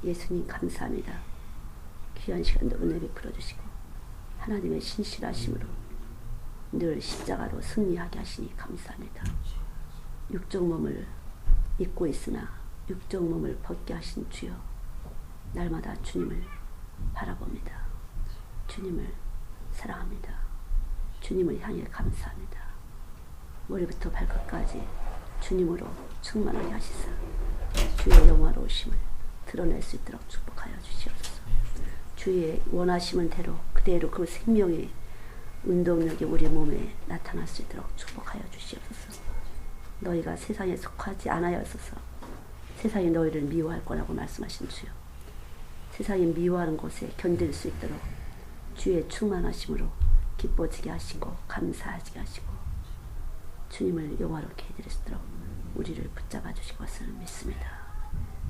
예수님 감사합니다. 귀한 시간도 은혜 베풀어 주시고 하나님의 신실하심으로 늘 십자가로 승리하게 하시니 감사합니다. 육적 몸을 입고 있으나 육적 몸을 벗게 하신 주여, 날마다 주님을 바라봅니다. 주님을 사랑합니다. 주님을 향해 감사합니다. 머리부터 발끝까지 주님으로 충만하게 하시사 주의 영화로우심을 드러낼 수 있도록 축복하여 주시옵소서. 주의 원하시는 대로 그대로 그 생명의 운동력이 우리 몸에 나타날 수 있도록 축복하여 주시옵소서. 너희가 세상에 속하지 않아였어서 세상이 너희를 미워할 거라고 말씀하신 주여, 세상이 미워하는 곳에 견딜 수 있도록 주의 충만하심으로 기뻐지게 하시고 감사하게 하시고 주님을 영화롭게 해드릴 수 있도록 우리를 붙잡아 주실 것을 믿습니다.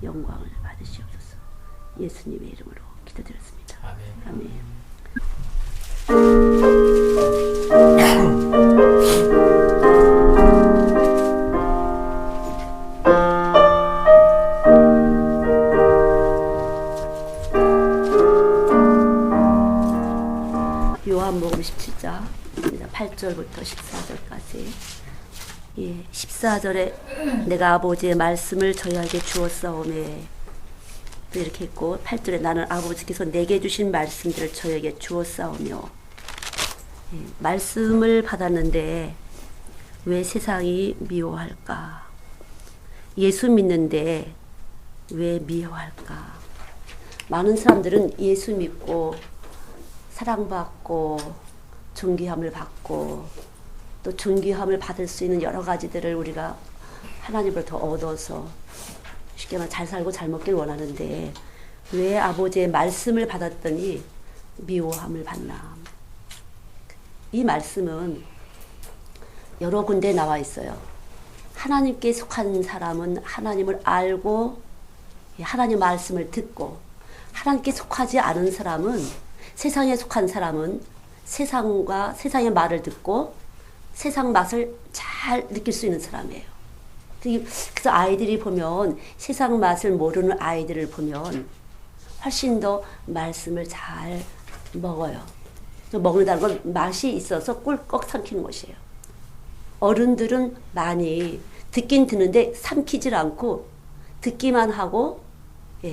영광을 받으시옵소서. 예수님의 이름으로 기도드렸습니다. 아멘. 요한복음 17장 8절부터 14절까지. 14절에 내가 아버지의 말씀을 저희에게 주었사오매 또 이렇게 했고, 8절에 나는 아버지께서 내게 주신 말씀들을 저에게 주었사오며. 말씀을 받았는데 왜 세상이 미워할까? 예수 믿는데 왜 미워할까? 많은 사람들은 예수 믿고 사랑받고 존귀함을 받고 또 존귀함을 받을 수 있는 여러 가지들을 우리가 하나님으로부터 얻어서 쉽게 말해 잘 살고 잘 먹길 원하는데 왜 아버지의 말씀을 받았더니 미워함을 받나? 이 말씀은 여러 군데 나와 있어요. 하나님께 속한 사람은 하나님을 알고 하나님 말씀을 듣고, 하나님께 속하지 않은 사람은, 세상에 속한 사람은 세상과 세상의 말을 듣고 세상 맛을 잘 느낄 수 있는 사람이에요. 그래서 아이들이 보면, 세상 맛을 모르는 아이들을 보면 훨씬 더 말씀을 잘 먹어요. 먹는다는 건 맛이 있어서 꿀꺽 삼키는 것이에요. 어른들은 많이 듣긴 듣는데 삼키질 않고 듣기만 하고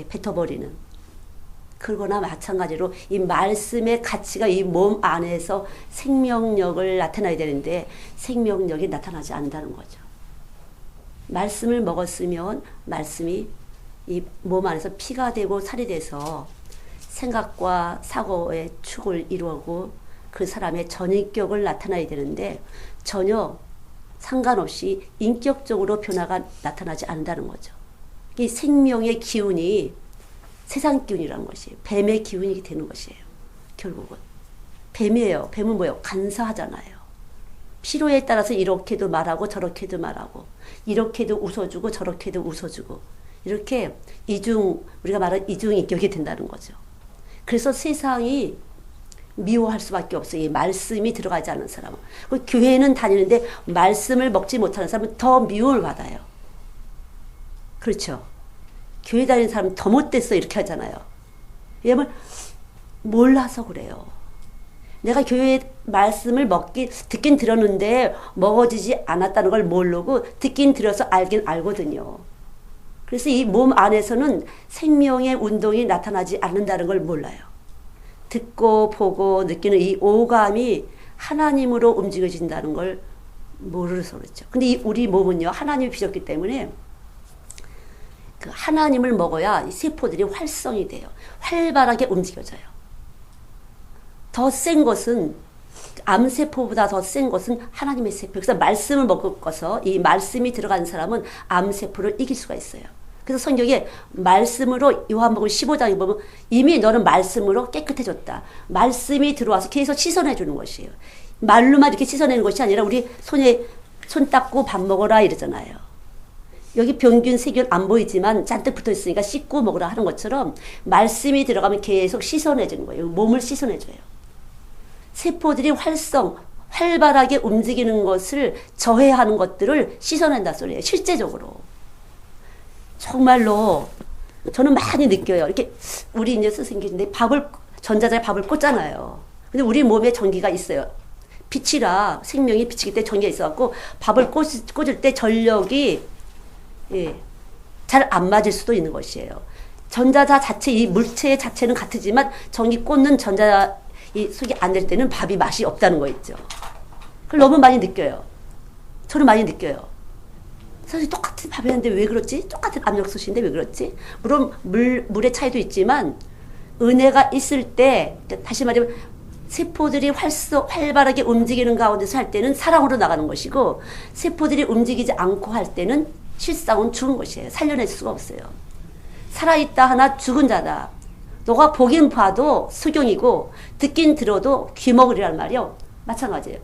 뱉어버리는, 그러거나 마찬가지로 이 말씀의 가치가 이 몸 안에서 생명력을 나타나야 되는데 생명력이 나타나지 않는다는 거죠. 말씀을 먹었으면 말씀이 이 몸 안에서 피가 되고 살이 돼서 생각과 사고의 축을 이루고 그 사람의 전인격을 나타나야 되는데 전혀 상관없이 인격적으로 변화가 나타나지 않는다는 거죠. 이 생명의 기운이 세상 기운이라는 것이에요. 뱀의 기운이 되는 것이에요. 결국은 뱀이에요. 뱀은 뭐예요? 간사하잖아요. 필요에 따라서 이렇게도 말하고 저렇게도 말하고, 이렇게도 웃어주고 저렇게도 웃어주고, 이렇게 우리가 말하는 이중인격이 된다는 거죠. 그래서 세상이 미워할 수밖에 없어요. 이 말씀이 들어가지 않는 사람은. 교회는 다니는데 말씀을 먹지 못하는 사람은 더 미움을 받아요. 그렇죠? 교회 다니는 사람은 더 못됐어 이렇게 하잖아요. 왜냐면 몰라서 그래요. 내가 교회 말씀을 듣긴 들었는데 먹어지지 않았다는 걸 모르고 듣긴 들어서 알긴 알거든요. 그래서 이 몸 안에서는 생명의 운동이 나타나지 않는다는 걸 몰라요. 듣고 보고 느끼는 이 오감이 하나님으로 움직여진다는 걸 모르서 그렇죠. 근데 우리 몸은요, 하나님이 빚었기 때문에 그 하나님을 먹어야 이 세포들이 활성이 돼요. 활발하게 움직여져요. 더 센 것은, 암세포보다 더 센 것은 하나님의 세포. 그래서 말씀을 먹어서 이 말씀이 들어간 사람은 암세포를 이길 수가 있어요. 그래서 성경에 말씀으로, 요한복음 15장에 보면 이미 너는 말씀으로 깨끗해졌다. 말씀이 들어와서 계속 씻어내 주는 것이에요. 말로만 이렇게 씻어내는 것이 아니라 우리 손 닦고 밥 먹어라 이러잖아요. 여기 병균, 세균 안 보이지만 잔뜩 붙어 있으니까 씻고 먹으라 하는 것처럼 말씀이 들어가면 계속 씻어내주는 거예요. 몸을 씻어내줘요. 세포들이 활발하게 움직이는 것을 저해하는 것들을 씻어낸다 소리예요. 실제적으로. 정말로 저는 많이 느껴요. 이렇게 우리 이제 선생님인데 전자자에 밥을 꽂잖아요. 근데 우리 몸에 전기가 있어요. 빛이라 생명이 빛이기 때문에 전기가 있어갖고 밥을 꽂을 때 전력이 예, 잘 안 맞을 수도 있는 것이에요. 전자자 자체, 이 물체 자체는 같지만 전기 꽂는 전자 이 속이 안 될 때는 밥이 맛이 없다는 거 있죠. 그걸 너무 많이 느껴요. 저는 많이 느껴요. 사실 똑같은 밥이었는데 왜 그렇지? 똑같은 압력솥인데 왜 그렇지? 물론 물의 차이도 있지만 은혜가 있을 때, 다시 말하면 세포들이 활발하게 움직이는 가운데서 할 때는 사랑으로 나가는 것이고, 세포들이 움직이지 않고 할 때는 실상은 죽은 것이에요. 살려낼 수가 없어요. 살아있다 하나 죽은 자다. 너가 보긴 봐도 수경이고 듣긴 들어도 귀머거리란 말이요. 마찬가지예요.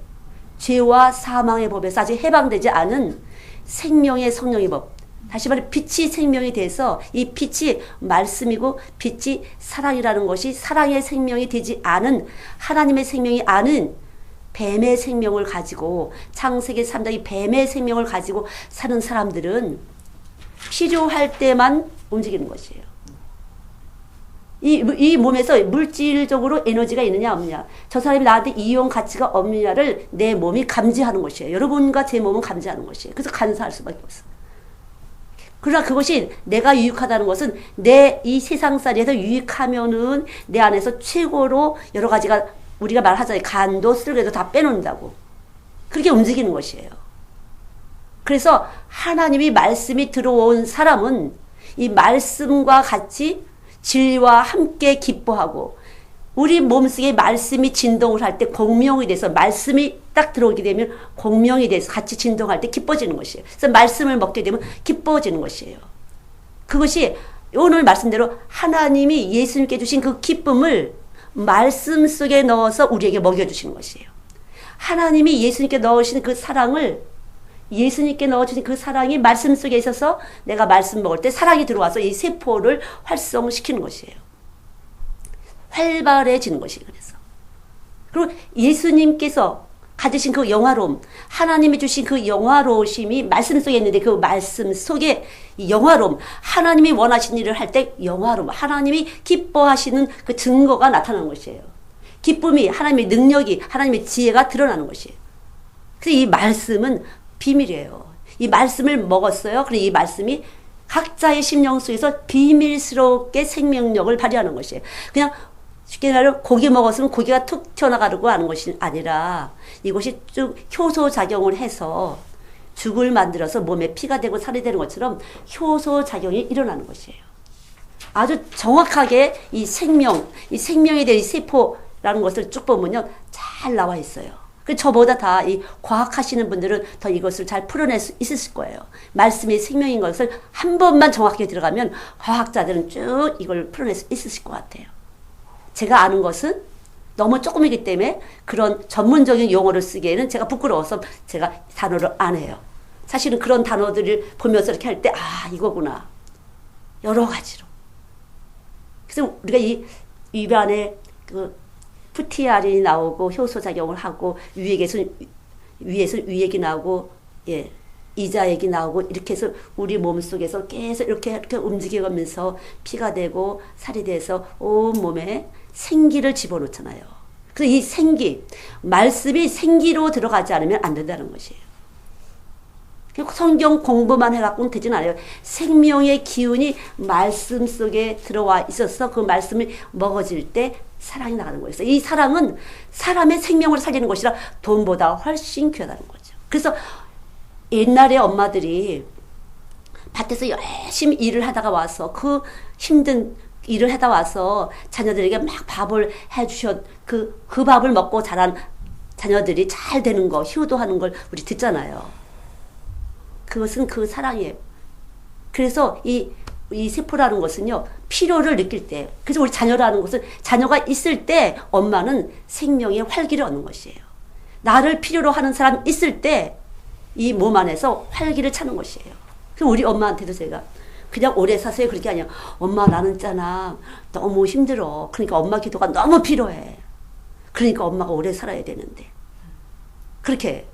죄와 사망의 법에서 아직 해방되지 않은 생명의 성령의 법. 다시 말해 빛이 생명이 돼서 이 빛이 말씀이고 빛이 사랑이라는 것이 사랑의 생명이 되지 않은 하나님의 생명이 아는 뱀의 생명을 가지고 창세기 3장이 뱀의 생명을 가지고 사는 사람들은 필요할 때만 움직이는 것이에요. 이 몸에서 물질적으로 에너지가 있느냐 없느냐, 저 사람이 나한테 이용 가치가 없느냐를 내 몸이 감지하는 것이에요. 여러분과 제 몸은 감지하는 것이에요. 그래서 간사할 수밖에 없어요. 그러나 그것이 내가 유익하다는 것은 내 이 세상살이에서 유익하면은 내 안에서 최고로 여러 가지가 우리가 말하잖아요. 간도 쓸개도 다 빼놓는다고. 그렇게 움직이는 것이에요. 그래서 하나님이 말씀이 들어온 사람은 이 말씀과 같이 진리와 함께 기뻐하고, 우리 몸속에 말씀이 진동을 할 때 공명이 돼서 말씀이 딱 들어오게 되면 공명이 돼서 같이 진동할 때 기뻐지는 것이에요. 그래서 말씀을 먹게 되면 기뻐지는 것이에요. 그것이 오늘 말씀대로 하나님이 예수님께 주신 그 기쁨을 말씀 속에 넣어서 우리에게 먹여주시는 것이에요. 하나님이 예수님께 넣으신 그 사랑을, 예수님께 넣어주신 그 사랑이 말씀 속에 있어서 내가 말씀 먹을 때 사랑이 들어와서 이 세포를 활성시키는 것이에요. 활발해지는 것이에요. 그래서. 그리고 예수님께서 가지신 그 영화로움, 하나님이 주신 그 영화로우심이 말씀 속에 있는데 그 말씀 속에 이 영화로움, 하나님이 원하신 일을 할 때 영화로움, 하나님이 기뻐하시는 그 증거가 나타나는 것이에요. 기쁨이, 하나님의 능력이, 하나님의 지혜가 드러나는 것이에요. 그래서 이 말씀은 비밀이에요. 이 말씀을 먹었어요. 그리고 이 말씀이 각자의 심령 속에서 비밀스럽게 생명력을 발휘하는 것이에요. 그냥 쉽게 말하면 고기 먹었으면 고기가 툭 튀어나가려고 하는 것이 아니라 이것이 쭉 효소작용을 해서 죽을 만들어서 몸에 피가 되고 살이 되는 것처럼 효소작용이 일어나는 것이에요. 아주 정확하게 이 생명에 대한 이 세포라는 것을 쭉 보면요. 잘 나와 있어요. 저보다 다 이 과학하시는 분들은 더 이것을 잘 풀어낼 수 있을 거예요. 말씀이 생명인 것을 한 번만 정확하게 들어가면 과학자들은 쭉 이걸 풀어낼 수 있으실 것 같아요. 제가 아는 것은 너무 조금이기 때문에 그런 전문적인 용어를 쓰기에는 제가 부끄러워서 제가 단어를 안 해요. 사실은 그런 단어들을 보면서 이렇게 할 때, 아, 이거구나. 여러 가지로. 그래서 우리가 이 입안에 그 FTR이 나오고 효소작용을 하고 위액에서 위액이 나오고 예, 이자액이 나오고 이렇게 해서 우리 몸속에서 계속 이렇게 움직여가면서 피가 되고 살이 돼서 온 몸에 생기를 집어넣잖아요. 그래서 이 생기, 말씀이 생기로 들어가지 않으면 안 된다는 것이에요. 성경 공부만 해갖고는 되진 않아요. 생명의 기운이 말씀 속에 들어와 있어서 그 말씀을 먹어질 때 사랑이 나가는 거예요. 이 사랑은 사람의 생명을 살리는 것이라 돈보다 훨씬 귀하다는 거죠. 그래서 옛날에 엄마들이 밭에서 열심히 일을 하다가 와서 그 힘든 일을 하다 와서 자녀들에게 막 밥을 해주셨, 그 밥을 먹고 자란 자녀들이 잘 되는 거, 효도하는 걸 우리 듣잖아요. 그것은 그 사랑이에요. 그래서 이 세포라는 것은요, 필요를 느낄 때, 그래서 우리 자녀라는 것은 자녀가 있을 때 엄마는 생명의 활기를 얻는 것이에요. 나를 필요로 하는 사람 있을 때 이 몸 안에서 활기를 차는 것이에요. 그래서 우리 엄마한테도 제가 그냥 오래 사세요 그렇게 아니에요. 엄마 나는 있잖아 너무 힘들어. 그러니까 엄마 기도가 너무 필요해. 그러니까 엄마가 오래 살아야 되는데. 그렇게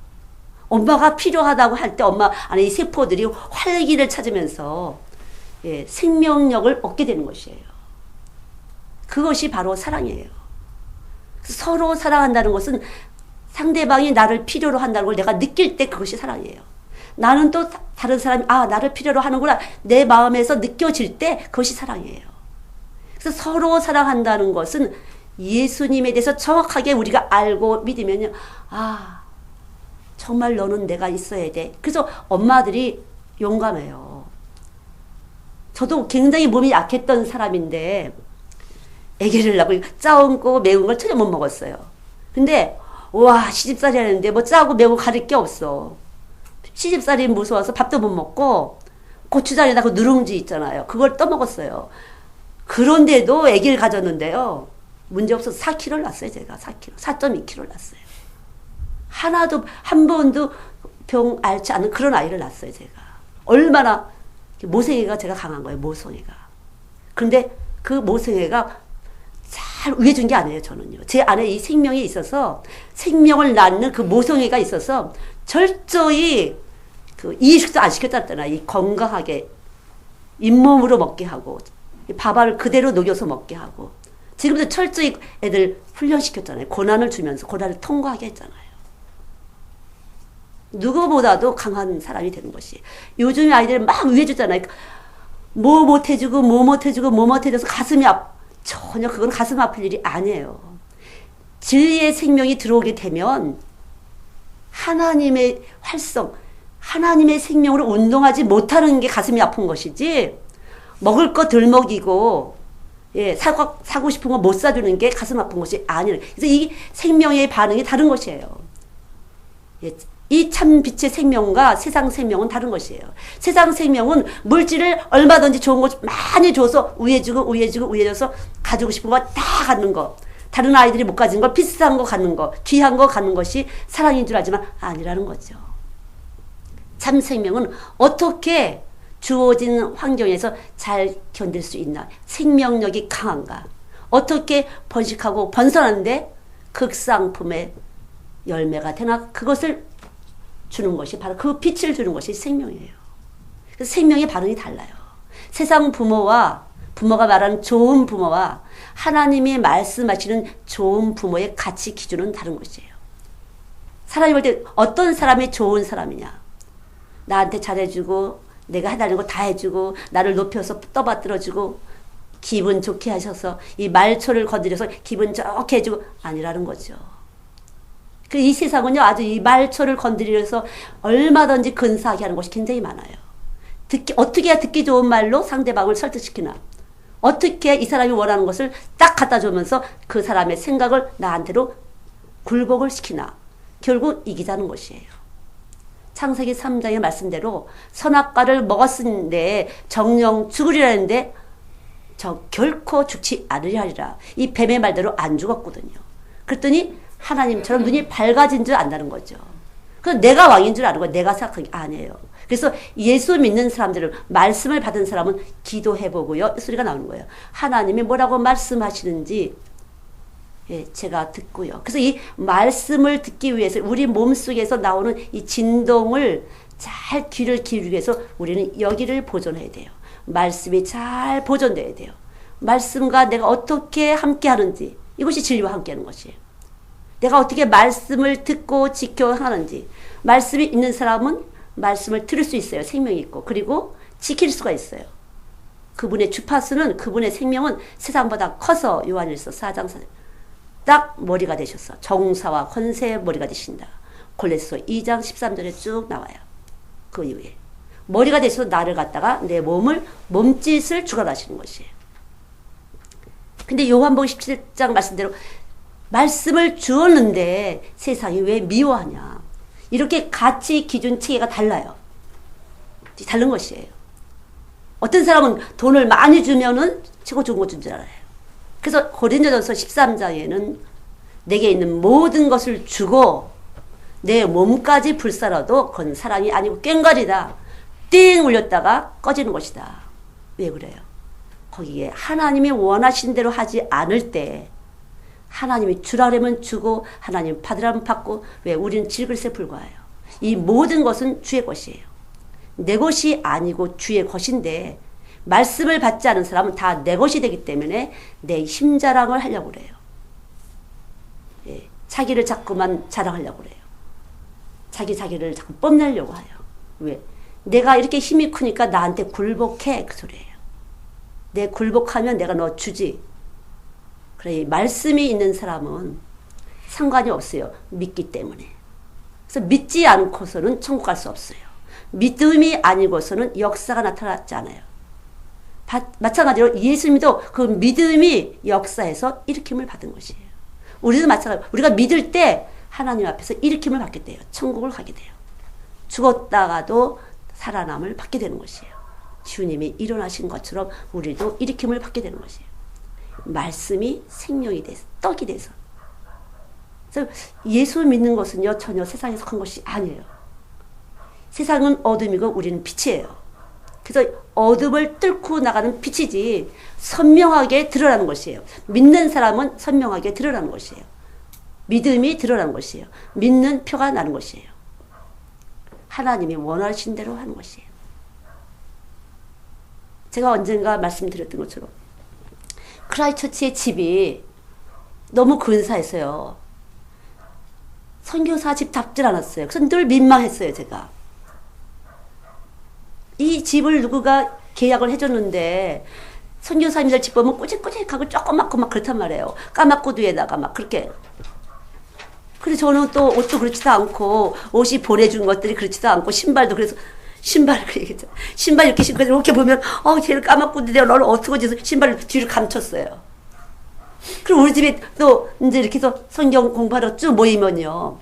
엄마가 필요하다고 할 때 엄마 안에 이 세포들이 활기를 찾으면서 예, 생명력을 얻게 되는 것이에요. 그것이 바로 사랑이에요. 서로 사랑한다는 것은 상대방이 나를 필요로 한다는 걸 내가 느낄 때 그것이 사랑이에요. 나는 또 다른 사람이 나를 필요로 하는구나 내 마음에서 느껴질 때 그것이 사랑이에요. 그래서 서로 사랑한다는 것은 예수님에 대해서 정확하게 우리가 알고 믿으면요. 정말 너는 내가 있어야 돼. 그래서 엄마들이 용감해요. 저도 굉장히 몸이 약했던 사람인데 아기를 낳고 짜고 매운 걸 전혀 못 먹었어요. 근데 시집살이 하는데 뭐 짜고 매운 거 가릴 게 없어. 시집살이 무서워서 밥도 못 먹고 고추장에다 그 누룽지 있잖아요. 그걸 떠먹었어요. 그런데도 아기를 가졌는데요. 문제없어서 4kg를 낳았어요. 제가 4kg, 4.2kg를 낳았어요. 한 번도 병 앓지 않은 그런 아이를 낳았어요. 제가. 얼마나 모성애가 제가 강한 거예요. 모성애가. 그런데 그 모성애가 잘 위해준 게 아니에요. 저는요. 제 안에 이 생명이 있어서 생명을 낳는 그 모성애가 있어서 철저히 그 이식도 안 시켰잖아요. 이 건강하게 잇몸으로 먹게 하고 밥알을 그대로 녹여서 먹게 하고 지금도 철저히 애들 훈련시켰잖아요. 고난을 주면서 고난을 통과하게 했잖아요. 누구보다도 강한 사람이 되는 것이. 요즘 아이들 막 위해주잖아요. 뭐 못해주고 뭐 못해주고 뭐 못해줘서 가슴이 전혀 그건 가슴 아플 일이 아니에요. 진리의 생명이 들어오게 되면 하나님의 활성, 하나님의 생명으로 운동하지 못하는 게 가슴이 아픈 것이지 먹을 거 덜 먹이고 사고 싶은 거 못 사주는 게 가슴 아픈 것이 아니에요. 그래서 이 생명의 반응이 다른 것이에요. 이 참 빛의 생명과 세상 생명은 다른 것이에요. 세상 생명은 물질을 얼마든지 좋은 거 많이 줘서 우회해줘서 가지고 싶은 거 다 갖는 거. 다른 아이들이 못 가진 걸 비싼 거 갖는 거, 귀한 거 갖는 것이 사랑인 줄 알지만 아니라는 거죠. 참 생명은 어떻게 주어진 환경에서 잘 견딜 수 있나. 생명력이 강한가. 어떻게 번식하고 번성하는데 극상품의 열매가 되나. 그것을 주는 것이 바로 그 빛을 주는 것이 생명이에요. 그래서 생명의 반응이 달라요. 세상 부모가 말하는 좋은 부모와 하나님이 말씀하시는 좋은 부모의 가치 기준은 다른 것이에요. 사람이 볼 때 어떤 사람이 좋은 사람이냐. 나한테 잘해주고 내가 해달라는 거 다 해주고 나를 높여서 떠받들어주고 기분 좋게 하셔서 이 말초를 건드려서 기분 좋게 해주고 아니라는 거죠. 이 세상은요, 아주 이 말초를 건드려서 얼마든지 근사하게 하는 것이 굉장히 많아요. 어떻게 해야 듣기 좋은 말로 상대방을 설득시키나. 어떻게 이 사람이 원하는 것을 딱 갖다 주면서 그 사람의 생각을 나한테로 굴복을 시키나. 결국 이기자는 것이에요. 창세기 3장의 말씀대로 선악과를 먹었는데 정령 죽으리라는데 결코 죽지 않으리라. 이 뱀의 말대로 안 죽었거든요. 그랬더니 하나님처럼 눈이 밝아진 줄 안다는 거죠. 그래서 내가 왕인 줄 알고 내가 생각한 게 아니에요. 그래서 예수 믿는 사람들은 말씀을 받은 사람은 기도해보고요. 소리가 나오는 거예요. 하나님이 뭐라고 말씀하시는지 제가 듣고요. 그래서 이 말씀을 듣기 위해서 우리 몸속에서 나오는 이 진동을 잘 귀를 기울이기 위해서 우리는 여기를 보존해야 돼요. 말씀이 잘 보존돼야 돼요. 말씀과 내가 어떻게 함께 하는지 이것이 진리와 함께 하는 것이에요. 내가 어떻게 말씀을 듣고 지켜 하는지. 말씀이 있는 사람은 말씀을 들을 수 있어요. 생명이 있고. 그리고 지킬 수가 있어요. 그분의 주파수는 그분의 생명은 세상보다 커서 요한일서 4장 4절 딱 머리가 되셨어. 정사와 권세의 머리가 되신다. 골로새 2장 13절에 쭉 나와요. 그 이후에. 머리가 되셔서 나를 갖다가 내 몸짓을 주관하시는 것이에요. 근데 요한복음 17장 말씀대로 말씀을 주었는데 세상이 왜 미워하냐. 이렇게 가치 기준 체계가 달라요. 다른 것이에요. 어떤 사람은 돈을 많이 주면은 최고 좋은 거 준 줄 알아요. 그래서 고린도전서 13장에는 내게 있는 모든 것을 주고 내 몸까지 불살라도 그건 사랑이 아니고 꽹과리다. 띵 울렸다가 꺼지는 것이다. 왜 그래요? 거기에 하나님이 원하신 대로 하지 않을 때 하나님이 주라면 주고 하나님 받으라면 받고 왜 우리는 질글세 불과해요. 이 모든 것은 주의 것이에요. 내 것이 아니고 주의 것인데 말씀을 받지 않은 사람은 다 내 것이 되기 때문에 내 힘자랑을 하려고 그래요. 예, 자기를 자꾸만 자랑하려고 그래요. 자기를 자꾸 뽐내려고 해요. 왜? 내가 이렇게 힘이 크니까 나한테 굴복해, 그 소리예요. 내 굴복하면 내가 너 주지. 그래, 말씀이 있는 사람은 상관이 없어요. 믿기 때문에. 그래서 믿지 않고서는 천국 갈 수 없어요. 믿음이 아니고서는 역사가 나타나지 않아요. 마찬가지로 예수님도 그 믿음이 역사에서 일으킴을 받은 것이에요. 우리도 마찬가지로 우리가 믿을 때 하나님 앞에서 일으킴을 받게 돼요. 천국을 가게 돼요. 죽었다가도 살아남을 받게 되는 것이에요. 주님이 일어나신 것처럼 우리도 일으킴을 받게 되는 것이에요. 말씀이 생명이 돼서 떡이 돼서. 그래서 예수 믿는 것은요 전혀 세상에 속한 것이 아니에요. 세상은 어둠이고 우리는 빛이에요. 그래서 어둠을 뚫고 나가는 빛이지 선명하게 드러나는 것이에요. 믿는 사람은 선명하게 드러나는 것이에요. 믿음이 드러나는 것이에요. 믿는 표가 나는 것이에요. 하나님이 원하신 대로 하는 것이에요. 제가 언젠가 말씀드렸던 것처럼 크라이처치의 집이 너무 근사했어요. 선교사 집 잡질 않았어요. 그래서 늘 민망했어요, 제가. 이 집을 누구가 계약을 해줬는데 선교사님들 집 보면 꾸직꾸직하고 조그맣고 막 그렇단 말이에요. 까맣고두에다가 막 그렇게. 그래서 저는 또 옷도 그렇지도 않고 옷이 보내준 것들이 그렇지도 않고 신발도 그래서 신발 이렇게 신고 이렇게 보면 쟤를 까맣고두에 너를 어떻게 해서 신발을 뒤로 감췄어요. 그리고 우리 집에 또 이제 이렇게 해서 성경 공부하러 쭉 모이면요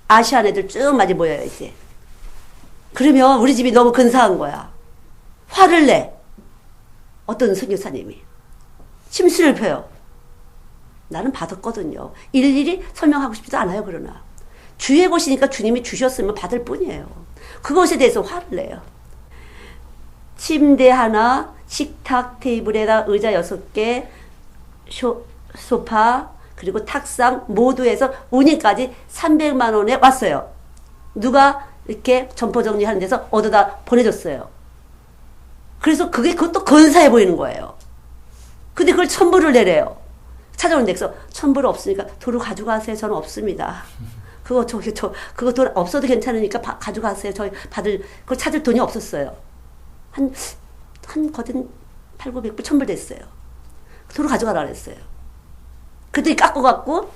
아시안 애들 쭉 많이 모여요 이제. 그러면 우리 집이 너무 근사한 거야. 화를 내. 어떤 선교사님이. 심술을 펴요. 나는 받았거든요. 일일이 설명하고 싶지도 않아요, 그러나. 주의 것이니까 주님이 주셨으면 받을 뿐이에요. 그것에 대해서 화를 내요. 침대 하나, 식탁 테이블에다 의자 6개, 소파, 그리고 탁상 모두 해서 운임까지 300만 원에 왔어요. 누가 이렇게 점포 정리하는 데서 얻어다 보내줬어요. 그래서 그것도 근사해 보이는 거예요. 근데 그걸 1,000불을 내래요. 찾아오는데 그래서 1,000불 없으니까 도로 가져가세요. 저는 없습니다. 그거 돈 없어도 괜찮으니까 가져가세요. 저희 그걸 찾을 돈이 없었어요. 한 거든 8,900불 1,000불 됐어요. 도로 가져가라 그랬어요. 그랬더니 깎고 갖고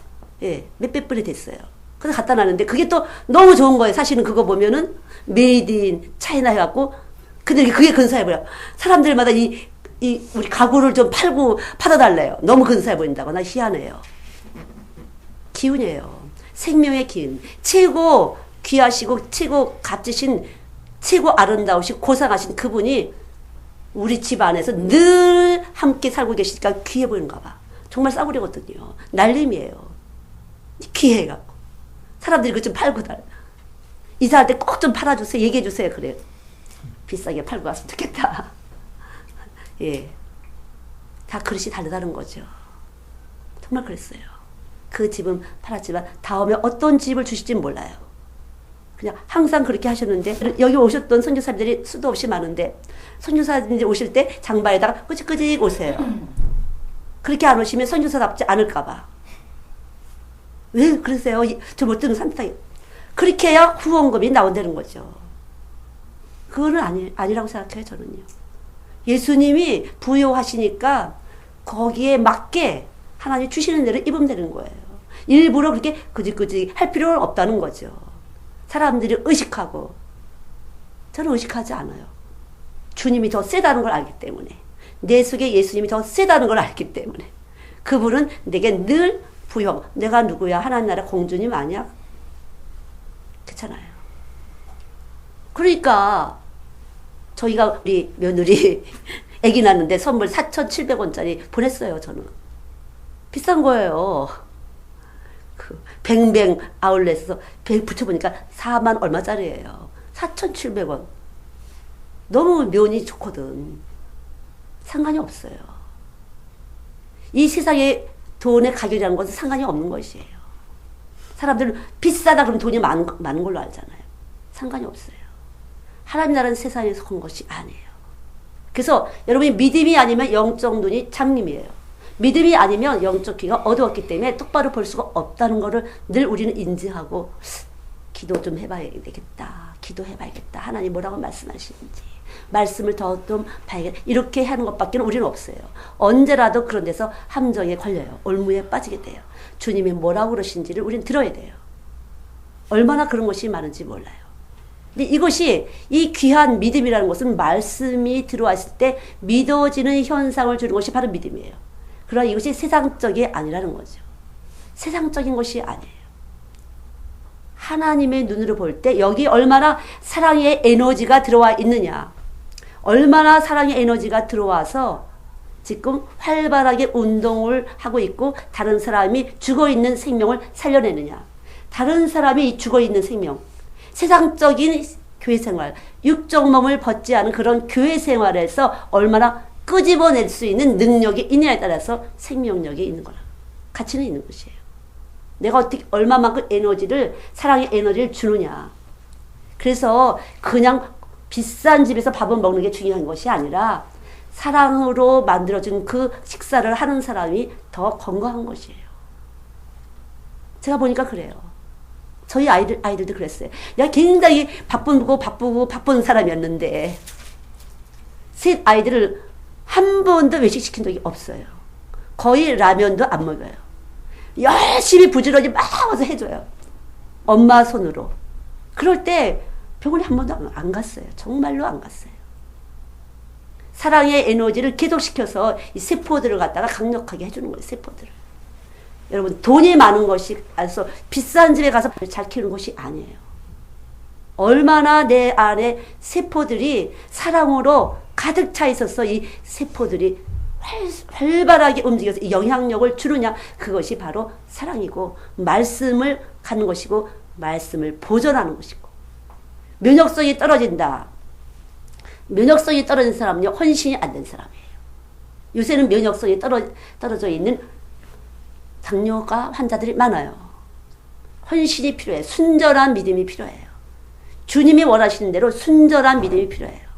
몇백 불이 됐어요. 그래서 갖다 놨는데 그게 또 너무 좋은 거예요. 사실은 그거 보면은 메이드 인 차이나 해갖고 근데 그게 근사해 보여. 사람들마다 우리 가구를 좀 팔아달래요. 너무 근사해 보인다고. 나 희한해요. 기운이에요. 생명의 기운. 최고 귀하시고 최고 값지신 최고 아름다우시고 고상하신 그분이 우리 집 안에서 늘 함께 살고 계시니까 귀해 보이는가 봐. 정말 싸구려거든요. 날림이에요. 귀해갖고. 사람들이 그거 좀 팔고 달라. 이사할 때 꼭 좀 팔아주세요. 얘기해주세요. 그래요. 비싸게 팔고 왔으면 좋겠다. 예. 다 그릇이 다르다는 거죠. 정말 그랬어요. 그 집은 팔았지만 다음에 어떤 집을 주실지 몰라요. 그냥 항상 그렇게 하셨는데 여기 오셨던 선교사님들이 수도 없이 많은데 선교사님들이 오실 때 장바에다가 끄직끄직 오세요. 그렇게 안 오시면 선교사답지 않을까 봐. 왜 그러세요? 저 못 듣는 산뜻하게. 그렇게 해야 후원금이 나온다는 거죠. 그거는 아니라고 생각해요, 저는요. 예수님이 부여하시니까 거기에 맞게 하나님 주시는 대로 입으면 되는 거예요. 일부러 그렇게 그직그직 할 필요는 없다는 거죠. 사람들이 의식하고 저는 의식하지 않아요. 주님이 더 세다는 걸 알기 때문에 내 속에 예수님이 더 세다는 걸 알기 때문에 그분은 내게 늘 부여. 내가 누구야? 하나님 나라 공주님 아니야? 그렇잖아요. 그러니까 저희가 우리 며느리 아기 낳는데 선물 4,700원짜리 보냈어요. 저는. 비싼 거예요. 그 뱅뱅 아울렛에서 붙여보니까 4만 얼마짜리예요. 4,700원. 너무 면이 좋거든. 상관이 없어요. 이 세상에 돈의 가격이라는 것은 상관이 없는 것이에요. 사람들은 비싸다 그러면 돈이 많은 걸로 알잖아요. 상관이 없어요. 하나님 나라는 세상에 속한 것이 아니에요. 그래서 여러분이 믿음이 아니면 영적 눈이 잠김이에요. 믿음이 아니면 영적 귀가 어두웠기 때문에 똑바로 볼 수가 없다는 것을 늘 우리는 인지하고 기도 좀 해봐야 되겠다. 기도해봐야겠다. 하나님 뭐라고 말씀하시는지. 말씀을 더 좀 봐야겠다. 이렇게 하는 것밖에 우리는 없어요. 언제라도 그런 데서 함정에 걸려요. 올무에 빠지게 돼요. 주님이 뭐라고 그러신지를 우리는 들어야 돼요. 얼마나 그런 것이 많은지 몰라요. 근데 이것이 이 귀한 믿음이라는 것은 말씀이 들어왔을 때 믿어지는 현상을 주는 것이 바로 믿음이에요. 그러나 이것이 세상적이 아니라는 거죠. 세상적인 것이 아니에요. 하나님의 눈으로 볼 때 여기 얼마나 사랑의 에너지가 들어와 있느냐. 얼마나 사랑의 에너지가 들어와서 지금 활발하게 운동을 하고 있고 다른 사람이 죽어있는 생명을 살려내느냐. 다른 사람이 죽어있는 생명. 세상적인 교회 생활, 육적 몸을 벗지 않은 그런 교회 생활에서 얼마나 끄집어낼 수 있는 능력이 있느냐에 따라서 생명력이 있는 거라. 가치는 있는 것이에요. 내가 어떻게 얼마만큼 에너지를 사랑의 에너지를 주느냐. 그래서 그냥 비싼 집에서 밥을 먹는 게 중요한 것이 아니라 사랑으로 만들어진 그 식사를 하는 사람이 더 건강한 것이에요. 제가 보니까 그래요. 저희 아이들도 그랬어요. 내가 굉장히 바쁜 사람이었는데 셋 아이들을 한 번도 외식시킨 적이 없어요. 거의 라면도 안 먹어요. 열심히 부지런히 막 와서 해줘요. 엄마 손으로. 그럴 때 병원에 한 번도 안 갔어요. 정말로 안 갔어요. 사랑의 에너지를 계속시켜서 이 세포들을 갖다가 강력하게 해주는 거예요. 세포들을. 여러분 돈이 많은 것이 아니서 비싼 집에 가서 잘 키우는 것이 아니에요. 얼마나 내 안에 세포들이 사랑으로 가득 차 있어서 이 세포들이 활발하게 움직여서 이 영향력을 주느냐. 그것이 바로 사랑이고 말씀을 갖는 것이고 말씀을 보존하는 것이고. 면역성이 떨어진다. 면역성이 떨어진 사람은요 헌신이 안 된 사람이에요. 요새는 면역성이 떨어져 있는 당뇨가 환자들이 많아요. 헌신이 필요해요. 순전한 믿음이 필요해요. 주님이 원하시는 대로 순전한 믿음이 필요해요.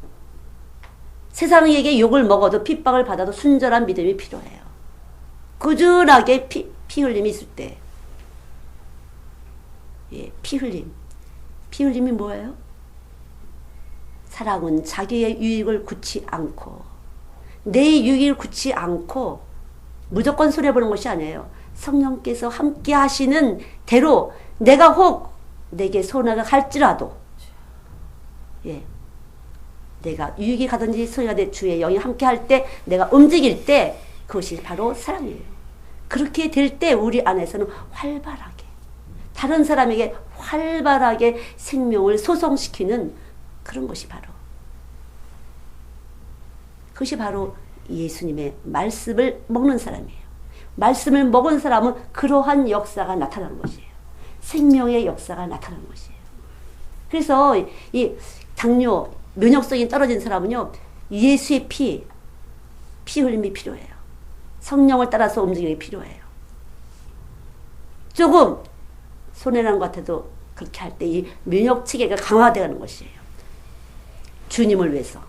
세상에게 욕을 먹어도 핍박을 받아도 순전한 믿음이 필요해요. 꾸준하게 피 흘림이 있을 때. 예, 피 흘림. 피 흘림이 뭐예요? 사랑은 자기의 유익을 굳지 않고 내 유익을 굳지 않고 무조건 손해보는 것이 아니에요. 성령께서 함께 하시는 대로 내가 혹 내게 손해가 갈지라도 예, 내가 유익이 가든지 손해가 돼 주의 영이 함께 할 때 내가 움직일 때 그것이 바로 사랑이에요. 그렇게 될 때 우리 안에서는 활발하게 다른 사람에게 활발하게 생명을 소성시키는 그런 것이 바로 예수님의 말씀을 먹는 사람이에요. 말씀을 먹은 사람은 그러한 역사가 나타나는 것이에요. 생명의 역사가 나타나는 것이에요. 그래서 이 당뇨, 면역성이 떨어진 사람은요, 예수의 피 흘림이 필요해요. 성령을 따라서 움직임이 필요해요. 조금 손해나는 것 같아도 그렇게 할 때 이 면역 체계가 강화되는 것이에요. 주님을 위해서.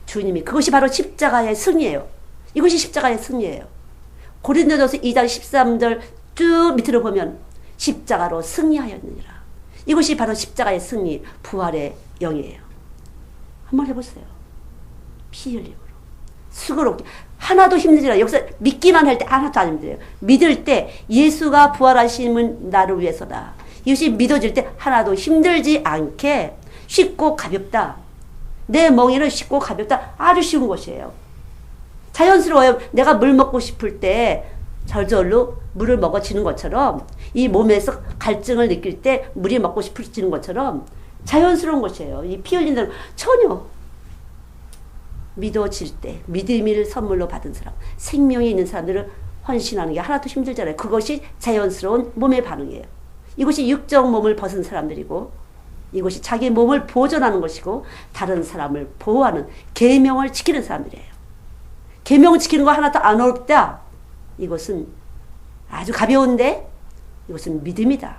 주님이 그것이 바로 십자가의 승리예요. 이것이 십자가의 승리예요. 고린도전서 2장 13절 쭉 밑으로 보면 십자가로 승리하였느니라. 이것이 바로 십자가의 승리, 부활의 영이에요. 한번 해보세요. 피 흘림으로. 수고롭게. 하나도 힘들지 않아요. 여기서 믿기만 할 때 하나도 안 힘들어요. 믿을 때 예수가 부활하심은 나를 위해서다. 이것이 믿어질 때 하나도 힘들지 않게 쉽고 가볍다. 내 멍에는 쉽고 가볍다. 아주 쉬운 것이에요. 자연스러워요. 내가 물 먹고 싶을 때 저절로 물을 먹어지는 것처럼 이 몸에서 갈증을 느낄 때 물이 먹고 싶어지는 것처럼 자연스러운 것이에요. 이 피 흘리는 전혀 믿어질 때 믿음을 선물로 받은 사람, 생명이 있는 사람들은 헌신하는 게 하나도 힘들잖아요. 그것이 자연스러운 몸의 반응이에요. 이것이 육적 몸을 벗은 사람들이고 이것이 자기 몸을 보존하는 것이고 다른 사람을 보호하는 계명을 지키는 사람들이에요. 계명을 지키는 거 하나도 안 어렵다. 이것은 아주 가벼운데 이것은 믿음이다.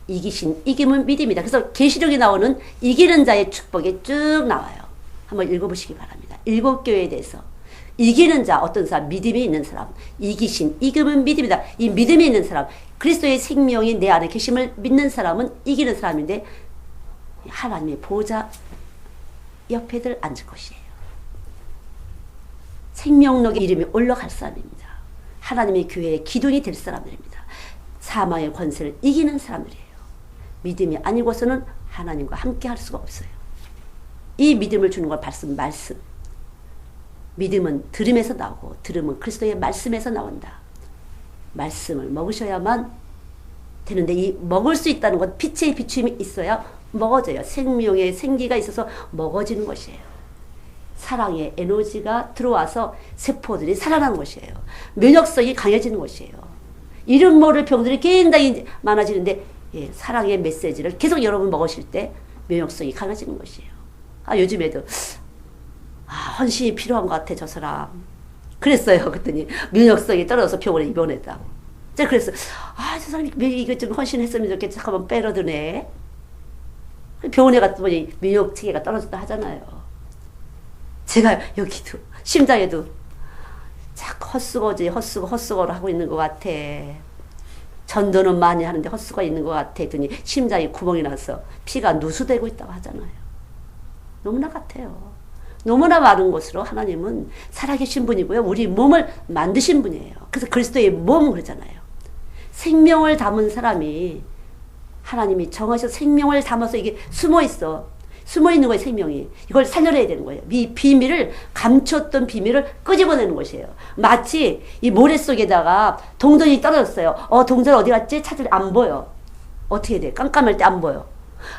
이김은 믿음이다. 그래서 계시록에 나오는 이기는 자의 축복이 쭉 나와요. 한번 읽어보시기 바랍니다. 7교회에 대해서. 이기는 자, 어떤 사람, 믿음이 있는 사람, 이기면 믿음이다. 이 믿음이 있는 사람, 그리스도의 생명이 내 안에 계심을 믿는 사람은 이기는 사람인데, 하나님의 보좌 옆에들 앉을 것이에요. 생명록의 이름이 올라갈 사람입니다. 하나님의 교회의 기둥이 될 사람들입니다. 사망의 권세를 이기는 사람들이에요. 믿음이 아니고서는 하나님과 함께 할 수가 없어요. 이 믿음을 주는 걸 말씀. 믿음은 들음에서 나오고 들음은 그리스도의 말씀에서 나온다. 말씀을 먹으셔야만 되는데, 이 먹을 수 있다는 건 빛의 비춤이 있어야 먹어져요. 생명의 생기가 있어서 먹어지는 것이에요. 사랑의 에너지가 들어와서 세포들이 살아나는 것이에요. 면역성이 강해지는 것이에요. 이름 모를 병들이 굉장히 많아지는데, 예, 사랑의 메시지를 계속 여러분 먹으실 때 면역성이 강해지는 것이에요. 요즘에도 헌신이 필요한 것 같아, 저 사람. 그랬어요. 그랬더니 면역성이 떨어져서 병원에 입원했다고. 제가 그랬어. 저 사람이 이거 좀 헌신했으면 좋겠지. 잠깐만 빼러드네. 병원에 갔더니 면역 체계가 떨어졌다 하잖아요. 제가 여기도 심장에도 자꾸 헛수고를 하고 있는 것 같아. 전도는 많이 하는데 헛수가 있는 것 같아 했더니 심장에 구멍이 나서 피가 누수되고 있다고 하잖아요. 너무나 같아요. 너무나 많은 것으로 하나님은 살아계신 분이고요. 우리 몸을 만드신 분이에요. 그래서 그리스도의 몸 그러잖아요. 생명을 담은 사람이 하나님이 정하셔서 생명을 담아서 이게 숨어있어. 숨어있는 거예요, 생명이. 이걸 살려내야 되는 거예요. 이 비밀을, 감췄던 비밀을 끄집어내는 것이에요. 마치 이 모래 속에다가 동전이 떨어졌어요. 동전 어디 갔지? 찾을 안 보여. 어떻게 돼? 깜깜할 때 안 보여.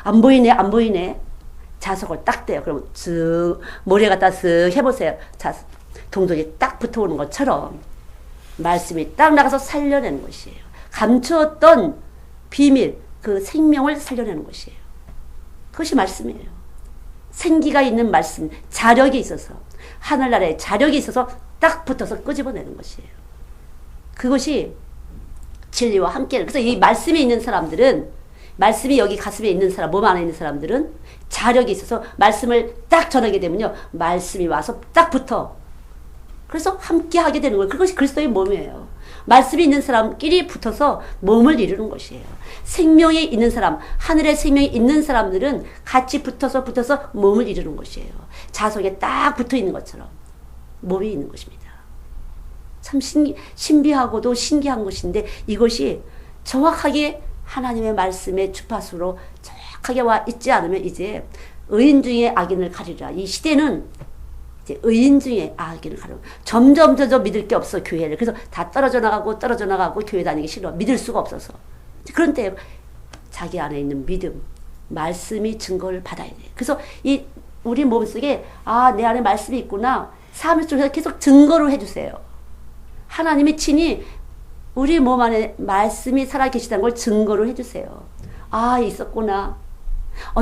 안 보이네. 자석을 딱 떼요. 그러면 쓱 모래 갖다 쓱 해보세요. 동전이 딱 붙어오는 것처럼 말씀이 딱 나가서 살려내는 것이에요. 감추었던 비밀, 그 생명을 살려내는 것이에요. 그것이 말씀이에요. 생기가 있는 말씀, 자력이 있어서, 하늘나라에 자력이 있어서 딱 붙어서 끄집어내는 것이에요. 그것이 진리와 함께. 그래서 이 말씀이 있는 사람들은, 말씀이 여기 가슴에 있는 사람, 몸 안에 있는 사람들은 자력이 있어서 말씀을 딱 전하게 되면요, 말씀이 와서 딱 붙어. 그래서 함께 하게 되는 거예요. 그것이 그리스도의 몸이에요. 말씀이 있는 사람끼리 붙어서 몸을 이루는 것이에요. 생명이 있는 사람, 하늘의 생명이 있는 사람들은 같이 붙어서 몸을 이루는 것이에요. 자석에 딱 붙어 있는 것처럼 몸이 있는 것입니다. 참 신비하고도 신기한 것인데, 이것이 정확하게 하나님의 말씀의 주파수로 정확하게 와 있지 않으면 이제 의인 중에 악인을 가리라. 이 시대는 이제 의인 중에 악인을 가리라. 점점 믿을 게 없어, 교회를. 그래서 다 떨어져 나가고 교회 다니기 싫어. 믿을 수가 없어서. 그런데 자기 안에 있는 믿음, 말씀이 증거를 받아야 돼. 그래서 우리 몸속에 내 안에 말씀이 있구나. 삶을 통해서 계속 증거를 해주세요. 하나님이 친히 우리 몸 안에 말씀이 살아계시다는 걸 증거를 해주세요. 있었구나.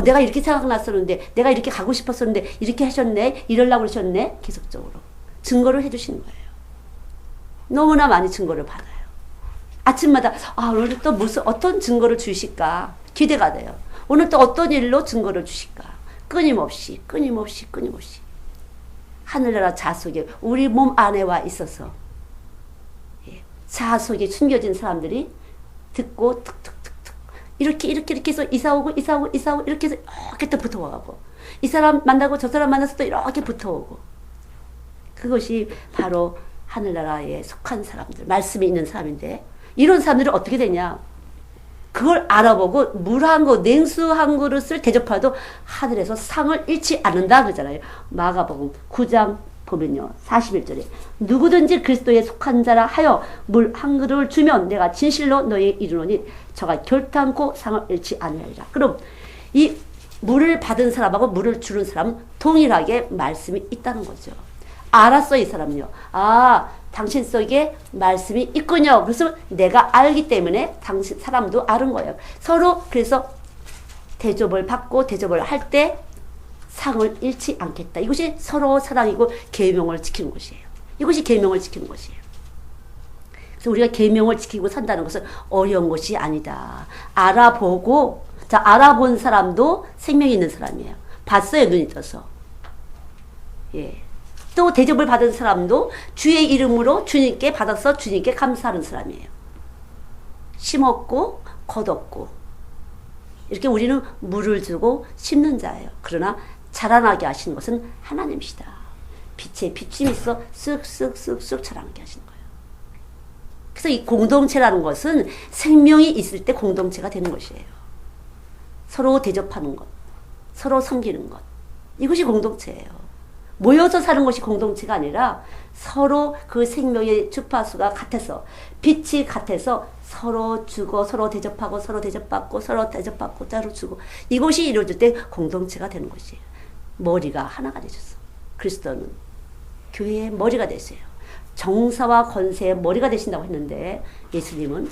내가 이렇게 생각났었는데, 내가 이렇게 가고 싶었었는데, 이렇게 하셨네, 이러려고 그러셨네, 계속적으로. 증거를 해주시는 거예요. 너무나 많이 증거를 받아요. 아침마다, 오늘 또 어떤 증거를 주실까? 기대가 돼요. 오늘 또 어떤 일로 증거를 주실까? 끊임없이. 하늘나라 자속에, 우리 몸 안에 와 있어서, 자속에 숨겨진 사람들이 듣고, 이렇게 해서 이사오고 이렇게 해서 이렇게 또 붙어가고, 이 사람 만나고 저 사람 만나서 또 이렇게 붙어오고. 그것이 바로 하늘나라에 속한 사람들, 말씀이 있는 사람인데, 이런 사람들은 어떻게 되냐? 그걸 알아보고 물 한 그릇, 냉수 한 그릇을 대접해도 하늘에서 상을 잃지 않는다 그러잖아요. 마가복음 9장 보면요, 41절에 누구든지 그리스도에 속한 자라 하여 물 한 그릇을 주면 내가 진실로 너희에게 이르노니 저가 결탄코 상을 잃지 아니하리라. 그럼 이 물을 받은 사람하고 물을 주는 사람은 동일하게 말씀이 있다는 거죠. 알았어, 이 사람은요. 당신 속에 말씀이 있군요. 그래서 내가 알기 때문에 당신 사람도 아는 거예요. 서로 그래서 대접을 받고 대접을 할 때 상을 잃지 않겠다. 이것이 서로 사랑이고 계명을 지키는 것이에요. 이것이 계명을 지키는 것이에요. 그래서 우리가 계명을 지키고 산다는 것은 어려운 것이 아니다. 알아본 사람도 생명이 있는 사람이에요. 봤어요, 눈이 떠서. 예. 또 대접을 받은 사람도 주의 이름으로 주님께 받아서 주님께 감사하는 사람이에요. 심었고 거뒀고 이렇게 우리는 물을 주고 심는 자예요. 그러나 자라나게 하시는 것은 하나님이시다. 빛에 비침이 있어 쓱쓱쓱쓱 자라나게 하시는 거예요. 그래서 이 공동체라는 것은 생명이 있을 때 공동체가 되는 것이에요. 서로 대접하는 것, 서로 섬기는 것, 이것이 공동체예요. 모여서 사는 것이 공동체가 아니라 서로 그 생명의 주파수가 같아서 빛이 같아서 서로 주고 서로 대접하고 서로 대접받고 서로 대접받고 서로 주고 이것이 이루어질 때 공동체가 되는 것이에요. 머리가 하나가 되셨어. 그리스도는 교회의 머리가 되세요. 정사와 권세의 머리가 되신다고 했는데 예수님은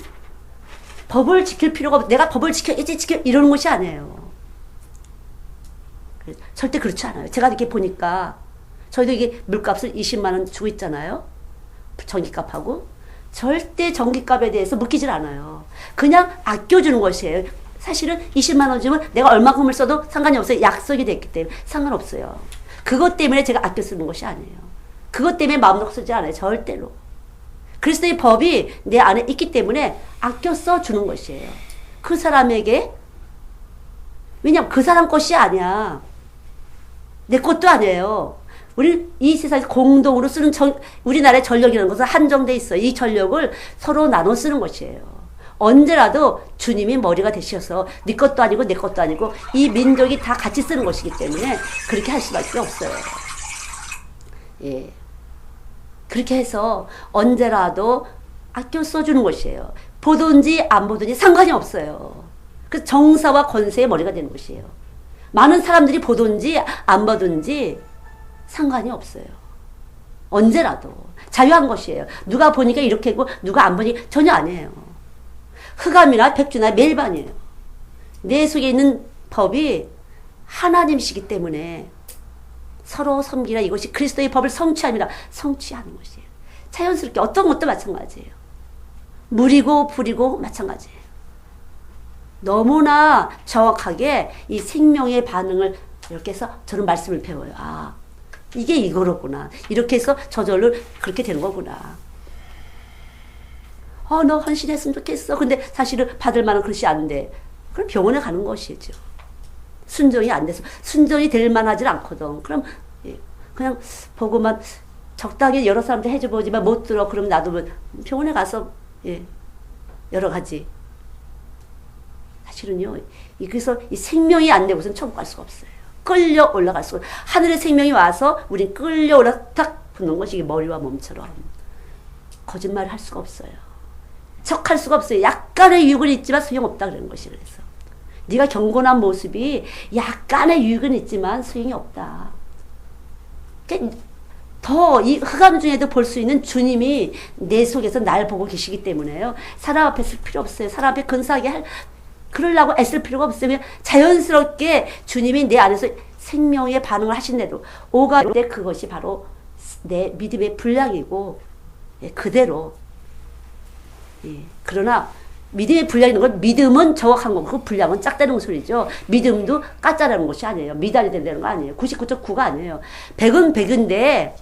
법을 지킬 필요가 없고 내가 법을 지켜야지 이러는 것이 아니에요. 절대 그렇지 않아요. 제가 이렇게 보니까 저희도 이게 물값을 20만 원 주고 있잖아요. 전기값하고. 절대 전기값에 대해서 묶이질 않아요. 그냥 아껴주는 것이에요. 사실은 20만 원 주면 내가 얼마큼을 써도 상관이 없어요. 약속이 됐기 때문에 상관없어요. 그것 때문에 제가 아껴 쓰는 것이 아니에요. 그것 때문에 마음 놓고 쓰지 않아요. 절대로. 그리스도의 법이 내 안에 있기 때문에 아껴 써주는 것이에요. 그 사람에게 왜냐면 그 사람 것이 아니야. 내 것도 아니에요. 우리 이 세상에서 공동으로 쓰는 우리나라의 전력이라는 것은 한정돼 있어요. 이 전력을 서로 나눠 쓰는 것이에요. 언제라도 주님이 머리가 되셔서 네 것도 아니고 내 것도 아니고 이 민족이 다 같이 쓰는 것이기 때문에 그렇게 할 수밖에 없어요. 예. 그렇게 해서 언제라도 아껴 써주는 것이에요. 보든지 안 보든지 상관이 없어요. 그 정사와 권세의 머리가 되는 것이에요. 많은 사람들이 보든지 안 보든지 상관이 없어요. 언제라도 자유한 것이에요. 누가 보니까 이렇게 하고 누가 안 보니 전혀 아니에요. 흑암이나 백주나 멜반이에요. 내 속에 있는 법이 하나님이시기 때문에 서로 섬기라 이것이 그리스도의 법을 성취합니다. 성취하는 것이에요. 자연스럽게 어떤 것도 마찬가지예요. 물이고 불이고 마찬가지예요. 너무나 정확하게 이 생명의 반응을 이렇게 해서 저는 말씀을 배워요. 아, 이게 이거로구나. 이렇게 해서 저절로 그렇게 되는 거구나. 너 헌신했으면 좋겠어. 근데 사실은 받을 만한 그릇이 안 돼. 그럼 병원에 가는 것이죠. 순종이 안 돼서. 순종이 될 만하지 않거든. 그럼 그냥 보고만 적당히 여러 사람들 해줘보지만 못 들어. 그럼 나도 병원에 가서 여러 가지. 사실은요. 그래서 이 생명이 안 되고서는 천국 갈 수가 없어요. 끌려 올라갈 수가. 하늘의 생명이 와서 우린 끌려 올라 탁 붙는 것이 이게 머리와 몸처럼. 거짓말을 할 수가 없어요. 척할 수가 없어요. 약간의 유익은 있지만 소용없다 그러는 것이 그래서. 네가 경건한 모습이 약간의 유익은 있지만 소용이 없다. 더 이 흑암 중에도 볼 수 있는 주님이 내 속에서 날 보고 계시기 때문에요. 사람 앞에 쓸 필요 없어요. 사람 앞에 근사하게 그러려고 애쓸 필요가 없으면 자연스럽게 주님이 내 안에서 생명의 반응을 하신 대로 오갈 때 그것이 바로 내 믿음의 분량이고 그대로. 그러나 믿음의 분량이 있는 건 믿음은 정확한 거고 그 분량은 작다는 소리죠. 믿음도 까짜라는 것이 아니에요. 미달이 된다는 거 아니에요. 99.9가 아니에요. 100은 100인데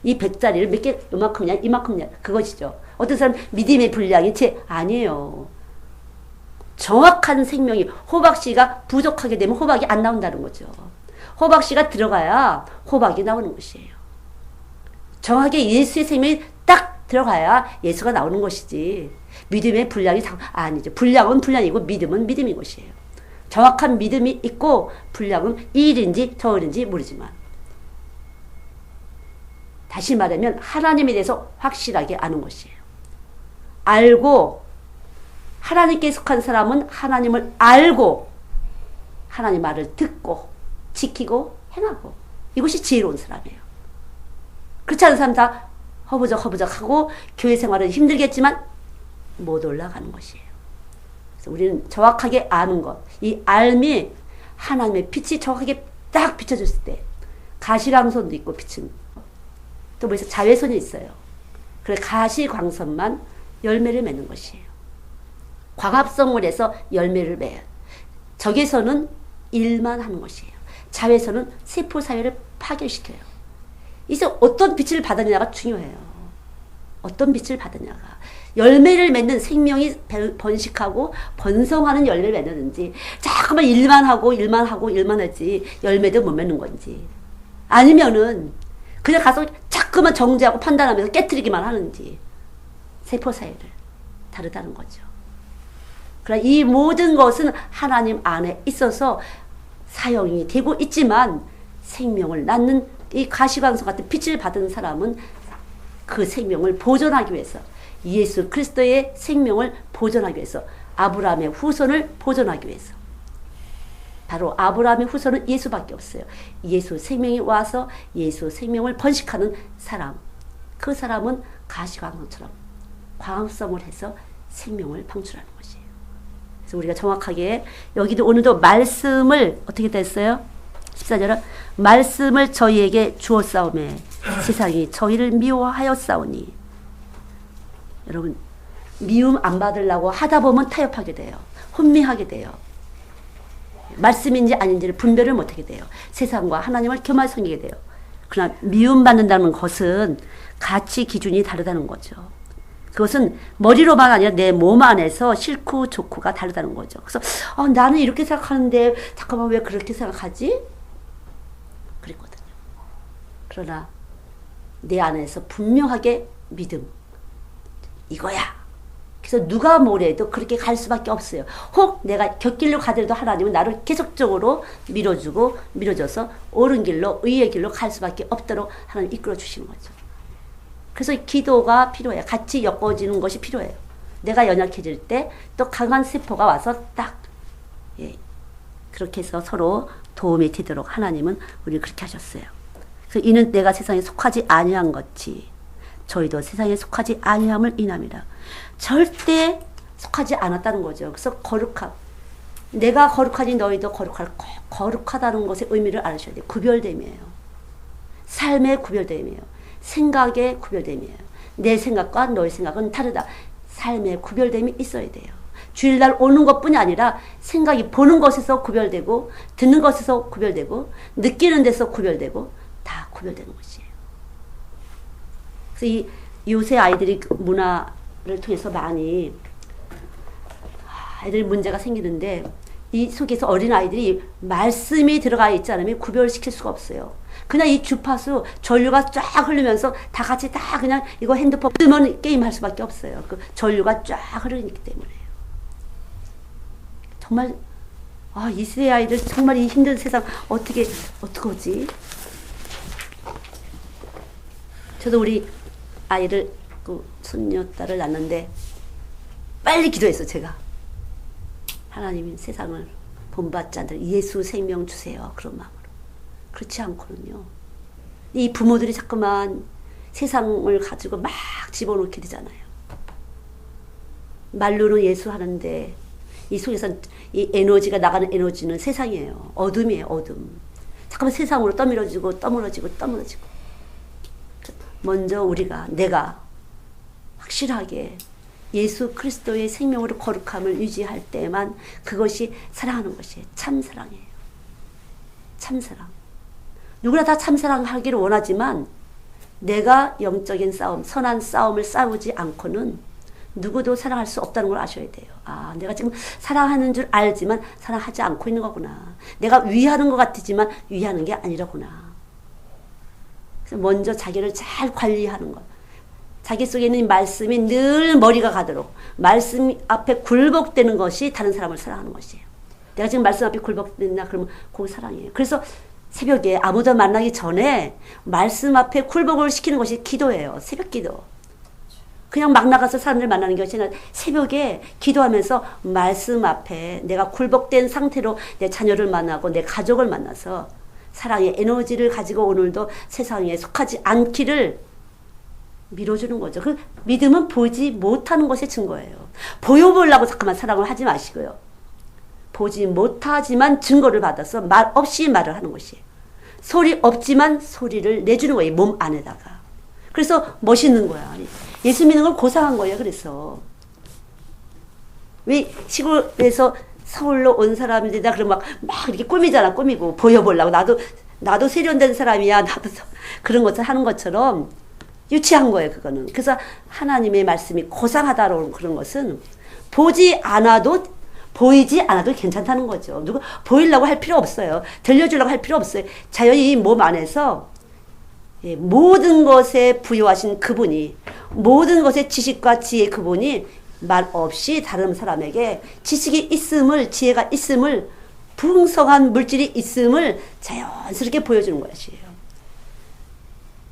이 100짜리를 몇 개 이만큼이냐 이만큼이냐 그것이죠. 어떤 사람 믿음의 분량이 아니에요. 정확한 생명이 호박씨가 부족하게 되면 호박이 안 나온다는 거죠. 호박씨가 들어가야 호박이 나오는 것이에요. 정확하게 예수의 생명이 딱 들어가야 예수가 나오는 것이지 믿음의 분량이 아니죠. 분량은 분량이고 믿음은 믿음인 것이에요. 정확한 믿음이 있고 분량은 이 일인지 저 일인지 모르지만 다시 말하면 하나님에 대해서 확실하게 아는 것이에요. 알고 하나님께 속한 사람은 하나님을 알고 하나님 말을 듣고 지키고 행하고 이것이 지혜로운 사람이에요. 그렇지 않은 사람 다 허부적 하고 교회 생활은 힘들겠지만 못 올라가는 것이에요. 그래서 우리는 정확하게 아는 것, 이 알미 하나님의 빛이 정확하게 딱 비춰줬을 때 가시광선도 있고 빛은 또 뭐 있어 자외선이 있어요. 그래서 가시광선만 열매를 맺는 것이에요. 광합성을 해서 열매를 맺어요. 적외선은 일만 하는 것이에요. 자외선은 세포 사회를 파괴시켜요. 이제 어떤 빛을 받느냐가 중요해요. 어떤 빛을 받느냐가. 열매를 맺는 생명이 번식하고 번성하는 열매를 맺는지, 자꾸만 일만 하고 하지 열매도 못 맺는 건지, 아니면은 그냥 가서 자꾸만 정죄하고 판단하면서 깨트리기만 하는지, 세포 사이를 다르다는 거죠. 그러나 이 모든 것은 하나님 안에 있어서 사용이 되고 있지만, 생명을 낳는 이 가시광선 같은 빛을 받은 사람은 그 생명을 보존하기 위해서, 예수 그리스도의 생명을 보존하기 위해서, 아브라함의 후손을 보존하기 위해서, 바로 아브라함의 후손은 예수밖에 없어요. 예수 생명이 와서 예수 생명을 번식하는 사람, 그 사람은 가시광선처럼 광합성을 해서 생명을 방출하는 것이에요. 그래서 우리가 정확하게 여기도 오늘도 말씀을 어떻게 됐어요? 14절은 말씀을 저희에게 주었사오매 세상이 저희를 미워하였사오니. 여러분, 미움 안 받으려고 하다 보면 타협하게 돼요. 혼미하게 돼요. 말씀인지 아닌지를 분별을 못하게 돼요. 세상과 하나님을 겸하게 섬기게 돼요. 그러나 미움받는다는 것은 가치 기준이 다르다는 거죠. 그것은 머리로만 아니라 내 몸 안에서 싫고 좋고가 다르다는 거죠. 그래서 나는 이렇게 생각하는데 잠깐만 왜 그렇게 생각하지? 그랬거든요. 그러나 내 안에서 분명하게 믿음, 이거야. 그래서 누가 뭐래도 그렇게 갈 수밖에 없어요. 혹 내가 곁길로 가더라도 하나님은 나를 계속적으로 밀어줘서 옳은 길로, 의의 길로 갈 수밖에 없도록 하나님 이끌어 주시는 거죠. 그래서 기도가 필요해요. 같이 엮어지는 것이 필요해요. 내가 연약해질 때 또 강한 세포가 와서 딱, 그렇게 해서 서로 도움이 되도록 하나님은 우리를 그렇게 하셨어요. 그래서 이는 내가 세상에 속하지 아니한 것이 저희도 세상에 속하지 아니함을 인함이라. 절대 속하지 않았다는 거죠. 그래서 거룩함. 내가 거룩하니 너희도 거룩하다는 것의 의미를 알으셔야 돼요. 구별됨이에요. 삶의 구별됨이에요. 생각의 구별됨이에요. 내 생각과 너의 생각은 다르다. 삶의 구별됨이 있어야 돼요. 주일날 오는 것뿐이 아니라 생각이 보는 것에서 구별되고, 듣는 것에서 구별되고, 느끼는 데서 구별되고, 다 구별되는 것이에요. 그래서 이 요새 아이들이 문화를 통해서 많이 아이들 문제가 생기는데, 이 속에서 어린 아이들이 말씀이 들어가 있지 않으면 구별시킬 수가 없어요. 그냥 이 주파수 전류가 쫙 흐르면서 다 같이 다 그냥 이거 핸드폰 뜨면 게임할 수밖에 없어요. 그 전류가 쫙 흐르기 때문에요. 정말 이 세대 아이들 정말 이 힘든 세상 어떻게 오지? 저도 우리 아이를 그 손녀딸을 낳는데 빨리 기도했어. 제가 하나님이 세상을 본받지 않는 예수 생명 주세요. 그런 마음으로. 그렇지 않거든요. 이 부모들이 자꾸만 세상을 가지고 막 집어넣게 되잖아요. 말로는 예수 하는데 이 속에서 이 에너지가 나가는 에너지는 세상이에요. 어둠이에요. 어둠. 잠깐만 세상으로 떠밀어지고 먼저 내가 확실하게 예수 그리스도의 생명으로 거룩함을 유지할 때만 그것이 사랑하는 것이에요. 참사랑이에요. 참사랑. 누구나 다 참사랑하기를 원하지만 내가 영적인 싸움, 선한 싸움을 싸우지 않고는 누구도 사랑할 수 없다는 걸 아셔야 돼요. 내가 지금 사랑하는 줄 알지만 사랑하지 않고 있는 거구나. 내가 위하는 것 같지만 위하는 게 아니라구나. 그래서 먼저 자기를 잘 관리하는 것. 자기 속에 있는 말씀이 늘 머리가 가도록 말씀 앞에 굴복되는 것이 다른 사람을 사랑하는 것이에요. 내가 지금 말씀 앞에 굴복된다 그러면 그게 사랑이에요. 그래서 새벽에 아무도 만나기 전에 말씀 앞에 굴복을 시키는 것이 기도예요. 새벽 기도. 그냥 막 나가서 사람들 만나는 것이 아니라 새벽에 기도하면서 말씀 앞에 내가 굴복된 상태로 내 자녀를 만나고 내 가족을 만나서 사랑의 에너지를 가지고 오늘도 세상에 속하지 않기를 밀어주는 거죠. 그 믿음은 보지 못하는 것의 증거예요. 보여보려고 잠깐만 사랑을 하지 마시고요. 보지 못하지만 증거를 받아서 말 없이 말을 하는 것이에요. 소리 없지만 소리를 내주는 거예요. 몸 안에다가. 그래서 멋있는 거야. 예수 믿는 걸 고상한 거예요. 그래서 왜 시골에서 서울로 온 사람들이다 그러면 막 이렇게 꾸미잖아. 꾸미고 보여보려고. 나도 나도 세련된 사람이야. 나도 그런 것을 하는 것처럼 유치한 거예요. 그거는. 그래서 하나님의 말씀이 고상하다로 그런 것은 보이지 않아도 괜찮다는 거죠. 누가 보이려고 할 필요 없어요. 들려주려고 할 필요 없어요. 자연히 이 몸 안에서 모든 것에 부여하신 그분이, 모든 것의 지식과 지혜 그분이 말 없이 다른 사람에게 지식이 있음을, 지혜가 있음을, 풍성한 물질이 있음을 자연스럽게 보여주는 것이에요.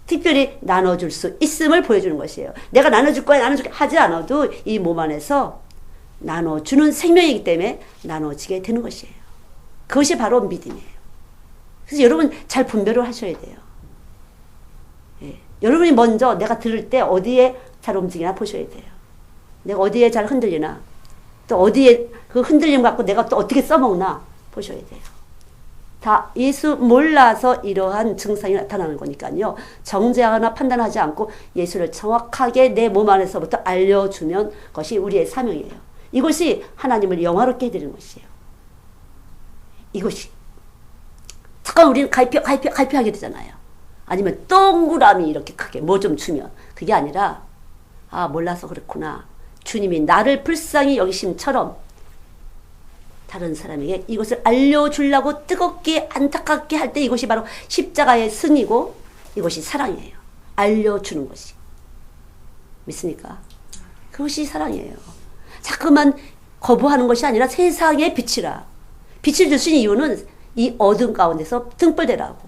특별히 나눠줄 수 있음을 보여주는 것이에요. 내가 나눠줄 거야, 나눠줄게 하지 않아도 이 몸 안에서 나눠주는 생명이기 때문에 나눠지게 되는 것이에요. 그것이 바로 믿음이에요. 그래서 여러분 잘 분별을 하셔야 돼요. 여러분이 먼저 내가 들을 때 어디에 잘 움직이나 보셔야 돼요. 내가 어디에 잘 흔들리나, 또 어디에 그 흔들림 갖고 내가 또 어떻게 써먹나 보셔야 돼요. 다 예수 몰라서 이러한 증상이 나타나는 거니까요. 정죄하거나 판단하지 않고 예수를 정확하게 내 몸 안에서부터 알려주면 것이 우리의 사명이에요. 이것이 하나님을 영화롭게 해드리는 것이에요. 이것이. 잠깐 우리는 갈피하게 되잖아요. 아니면 동그라미 이렇게 크게 뭐 좀 주면. 그게 아니라 몰라서 그렇구나. 주님이 나를 불쌍히 여기심처럼 다른 사람에게 이것을 알려주려고 뜨겁게 안타깝게 할 때 이것이 바로 십자가의 승이고 이것이 사랑이에요. 알려주는 것이. 믿습니까? 그것이 사랑이에요. 자꾸만 거부하는 것이 아니라 세상에 빛이라. 빛을 주신 이유는 이 어둠 가운데서 등불되라고.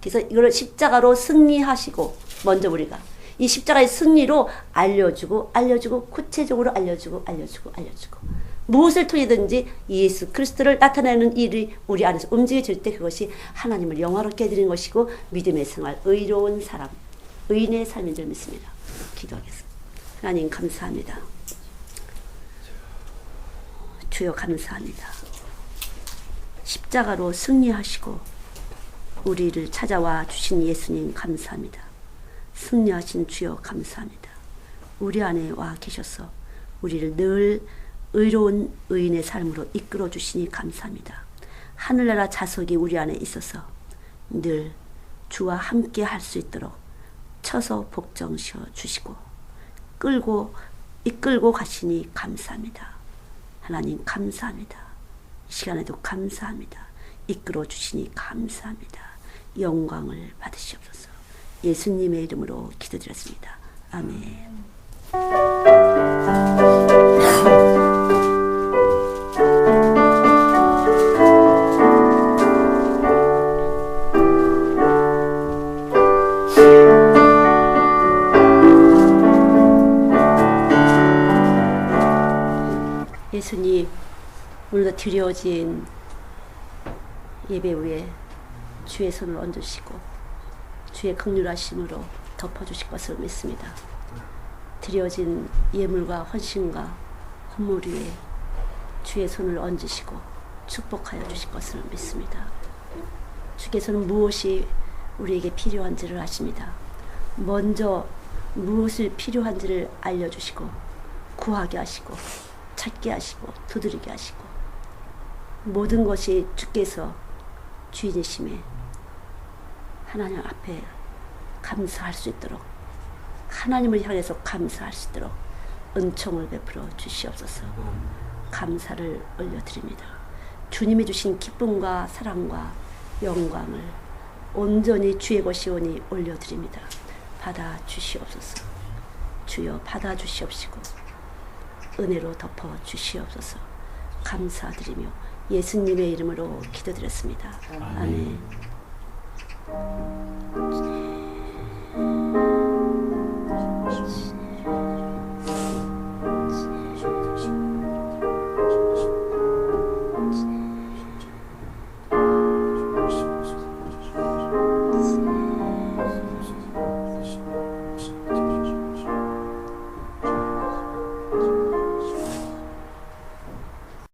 그래서 이걸 십자가로 승리하시고 먼저 우리가 이 십자가의 승리로 알려주고 구체적으로 알려주고 무엇을 통해든지 예수 그리스도를 나타내는 일이 우리 안에서 움직여질 때 그것이 하나님을 영화롭게 해드리는 것이고 믿음의 생활, 의로운 사람, 의인의 삶인 줄 믿습니다. 기도하겠습니다. 하나님 감사합니다. 주여 감사합니다. 십자가로 승리하시고 우리를 찾아와 주신 예수님 감사합니다. 승리하신 주여 감사합니다. 우리 안에 와 계셔서 우리를 늘 의로운 의인의 삶으로 이끌어 주시니 감사합니다. 하늘나라 자석이 우리 안에 있어서 늘 주와 함께 할 수 있도록 쳐서 복정시어 주시고 이끌고 가시니 감사합니다. 하나님 감사합니다. 이 시간에도 감사합니다. 이끌어 주시니 감사합니다. 영광을 받으시옵소서. 예수님의 이름으로 기도드렸습니다. 아멘. 예수님, 오늘도 드려진 예배 후에 주의 손을 얹으시고 주의 긍휼하심으로 덮어주실 것을 믿습니다. 드려진 예물과 헌신과 헌물 위에 주의 손을 얹으시고 축복하여 주실 것을 믿습니다. 주께서는 무엇이 우리에게 필요한지를 아십니다. 먼저 무엇을 필요한지를 알려주시고 구하게 하시고 찾게 하시고 두드리게 하시고 모든 것이 주께서 주인이심에 하나님 앞에 감사할 수 있도록 하나님을 향해서 감사할 수 있도록 은총을 베풀어 주시옵소서. 감사를 올려드립니다. 주님이 주신 기쁨과 사랑과 영광을 온전히 주의 것이오니 올려드립니다. 받아 주시옵소서. 주여 받아 주시옵시고 은혜로 덮어 주시옵소서. 감사드리며 예수님의 이름으로 기도드렸습니다. 아멘.